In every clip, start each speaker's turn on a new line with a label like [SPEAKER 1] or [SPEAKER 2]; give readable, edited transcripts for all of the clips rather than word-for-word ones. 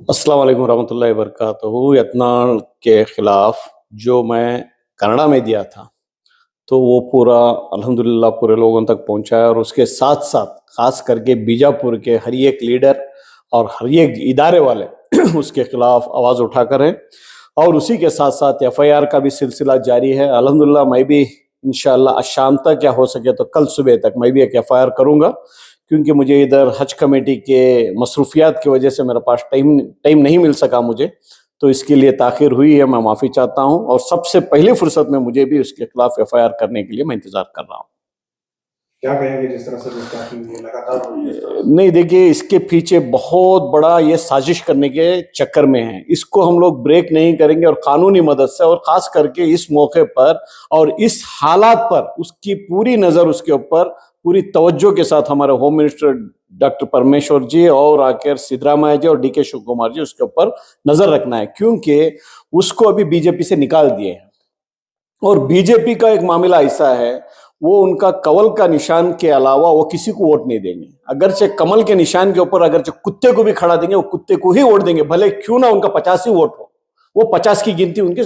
[SPEAKER 1] अस्सलाम वालेकुम रहमतुल्लाहि वबरकातुहू। यत्नाल के खिलाफ जो मैं कनाडा में दिया था, तो वो पूरा अल्हम्दुलिल्लाह पूरे लोगों तक पहुंचा है। और उसके साथ साथ खास करके बीजापुर के हर एक लीडर और हर एक इदारे वाले उसके खिलाफ आवाज उठाकर हैं। और उसी के साथ साथ एफआईआर का भी सिलसिला जारी है। अल्हम्दुलिल्लाह मैं भी इंशाअल्लाह आज शाम तक या हो सके तो कल सुबह तक मैं भी एक एफआईआर करूंगा, क्योंकि मुझे इधर हज कमेटी के मसरूफियात की वजह से मेरे पास टाइम नहीं मिल सका मुझे, तो इसके लिए ताखिर हुई है। मैं माफ़ी चाहता हूं और सबसे पहली फुर्सत में मुझे भी उसके खिलाफ एफआईआर करने के लिए मैं इंतजार कर रहा हूं।
[SPEAKER 2] क्या कहेंगे जिस तरह से गुस्ताखी हुई है लगातार हो रही है?
[SPEAKER 1] नहीं, देखिए, इसके पीछे बहुत बड़ा ये साजिश करने के चक्कर में है। इसको हम लोग ब्रेक नहीं करेंगे और कानूनी मदद से, और खास करके इस मौके पर और इस हालात पर उसकी पूरी नजर उसके ऊपर पूरी तवज्जो के साथ हमारे होम मिनिस्टर डॉक्टर परमेश्वर जी और आकर सिद्धरामैया जी और डीके शिव कुमार जी उसके ऊपर नजर रखना है, क्योंकि उसको अभी बीजेपी से निकाल दिए हैं। और बीजेपी का एक मामला ऐसा है, वो उनका कमल का निशान के अलावा वो किसी को वोट नहीं देंगे। अगरचे कमल के निशान के ऊपर अगरचे कुत्ते को भी खड़ा देंगे, वो कुत्ते को ही वोट देंगे, भले क्यों ना उनका 50 ही वोट हो। वो 50 की गिनती उनके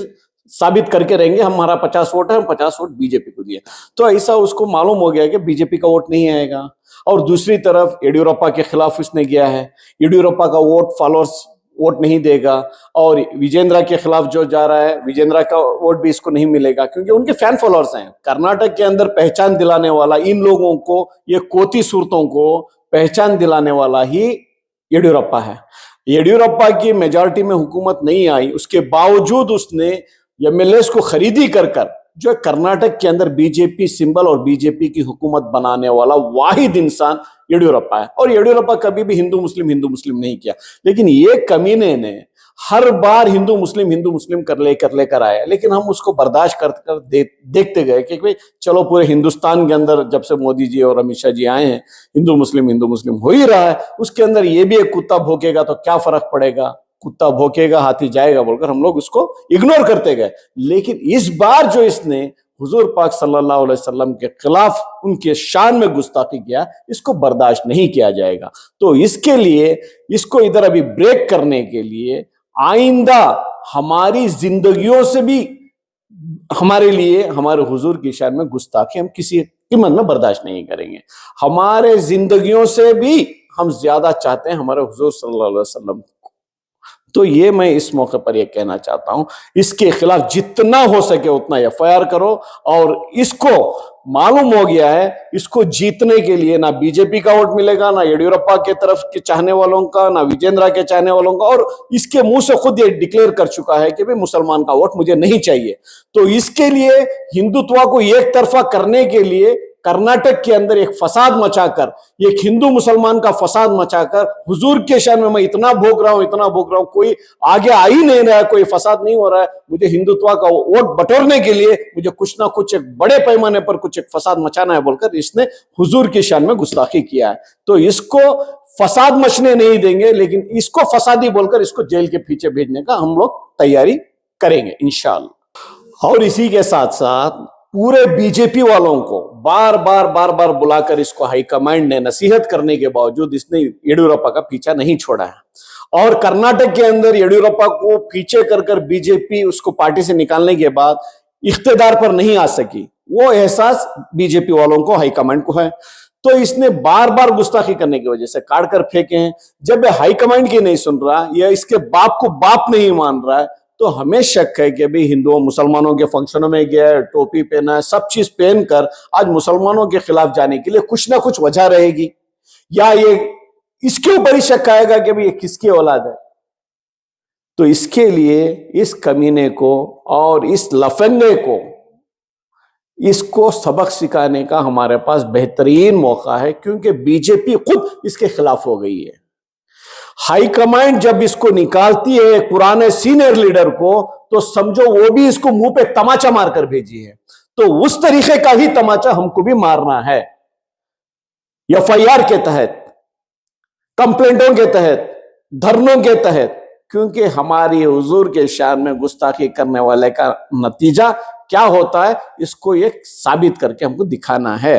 [SPEAKER 1] साबित करके रहेंगे, हमारा 50 वोट है, हम 50 वोट बीजेपी को दिए। तो ऐसा उसको मालूम हो गया कि बीजेपी का वोट नहीं आएगा। और दूसरी तरफ येडियुरप्पा के खिलाफ उसने गया है, येडियुरप्पा का वोट फॉलोअर्स वोट नहीं देगा। और विजेंद्रा के खिलाफ जो जा रहा है, विजेंद्रा का वोट भी इसको नहीं मिलेगा, क्योंकि उनके फैन फॉलोअर्स हैं। कर्नाटक के अंदर पहचान दिलाने वाला इन लोगों को, ये कोती सूरतों को पहचान दिलाने वाला ही येडियुरप्पा है। येडियुरप्पा की मेजॉरिटी में हुकूमत नहीं आई, उसके बावजूद उसने एमएलएस को खरीदी कर जो कर्नाटक के अंदर बीजेपी सिंबल और बीजेपी की हुकूमत बनाने वाला वाहिद इंसान येडियुरप्पा है। और येडियुरप्पा कभी भी हिंदू मुस्लिम नहीं किया, लेकिन ये कमीने ने हर बार हिंदू मुस्लिम कर लेकर आया। लेकिन हम उसको बर्दाश्त कर देखते गए कि भाई चलो, पूरे हिंदुस्तान के अंदर जब से मोदी जी और अमित शाह जी आए हैं, हिंदू मुस्लिम हो ही रहा है। उसके अंदर ये भी एक कुत्ता भौंकेगा तो क्या फर्क पड़ेगा, कुत्ता भौंकेगा हाथी जाएगा बोलकर हम लोग उसको इग्नोर करते गए। लेकिन इस बार जो इसने हुजूर पाक सल्लल्लाहु अलैहि वसल्लम के खिलाफ उनके शान में गुस्ताखी किया, इसको बर्दाश्त नहीं किया जाएगा। तो इसके लिए इसको इधर अभी ब्रेक करने के लिए आइंदा हमारी जिंदगियों से भी हमारे लिए हमारे हुजूर की शान में गुस्ताखी हम किसी कीमत में बर्दाश्त नहीं करेंगे। हमारे जिंदगियों से भी हम ज्यादा चाहते हैं हमारे हुजूर सल्लल्लाहु अलैहि वसल्लम। तो ये मैं इस मौके पर ये कहना चाहता हूं, इसके खिलाफ जितना हो सके उतना एफआईआर करो। और इसको मालूम हो गया है, इसको जीतने के लिए ना बीजेपी का वोट मिलेगा, ना येडियुरप्पा के तरफ के चाहने वालों का, ना विजेंद्रा के चाहने वालों का। और इसके मुंह से खुद ये डिक्लेयर कर चुका है कि भाई मुसलमान का वोट मुझे नहीं चाहिए। तो इसके लिए हिंदुत्व को एक तरफा करने के लिए कर्नाटक के अंदर एक फसाद मचाकर, एक हिंदू मुसलमान का फसाद मचाकर, हुजूर के शान में मैं इतना भोग रहा हूं, कोई आगे आ ही नहीं रहा है, कोई फसाद नहीं हो रहा है। मुझे हिंदुत्व का वोट बटोरने के लिए मुझे कुछ ना कुछ एक बड़े पैमाने पर कुछ एक फसाद मचाना है बोलकर इसने हुजूर की शान में गुस्ताखी किया है। तो इसको फसाद मचने नहीं देंगे, लेकिन इसको फसादी बोलकर इसको जेल के पीछे भेजने का हम लोग तैयारी करेंगे इंशाअल्लाह। और इसी के साथ साथ पूरे बीजेपी वालों को बार बार बुलाकर इसको हाईकमांड ने नसीहत करने के बावजूद इसने येडियुरप्पा का पीछा नहीं छोड़ा है। और कर्नाटक के अंदर येडियुरप्पा को पीछे कर बीजेपी उसको पार्टी से निकालने के बाद इख्तिदार पर नहीं आ सकी, वो एहसास बीजेपी वालों को हाईकमांड को है। तो इसने बार गुस्ताखी करने की वजह से काट कर फेंके हैं। जब हाईकमांड की नहीं सुन रहा या इसके बाप को बाप नहीं मान रहा है, तो हमें शक है कि भाई हिंदुओं मुसलमानों के फंक्शनों में गया है, टोपी पहना है, सब चीज पहनकर आज मुसलमानों के खिलाफ जाने के लिए कुछ ना कुछ वजह रहेगी, या ये इसके ऊपर ही शक आएगा कि भाई ये किसकी औलाद है। तो इसके लिए इस कमीने को और इस लफंगे को इसको सबक सिखाने का हमारे पास बेहतरीन मौका है, क्योंकि बीजेपी खुद इसके खिलाफ हो गई है। हाईकमांड जब इसको निकालती है पुराने सीनियर लीडर को, तो समझो वो भी इसको मुंह पे तमाचा मारकर भेजी है। तो उस तरीके का ही तमाचा हमको भी मारना है, एफआईआर के तहत, कंप्लेंटों के तहत, धरनों के तहत। क्योंकि हमारी हुजूर के शान में गुस्ताखी करने वाले का नतीजा क्या होता है, इसको एक साबित करके हमको दिखाना है।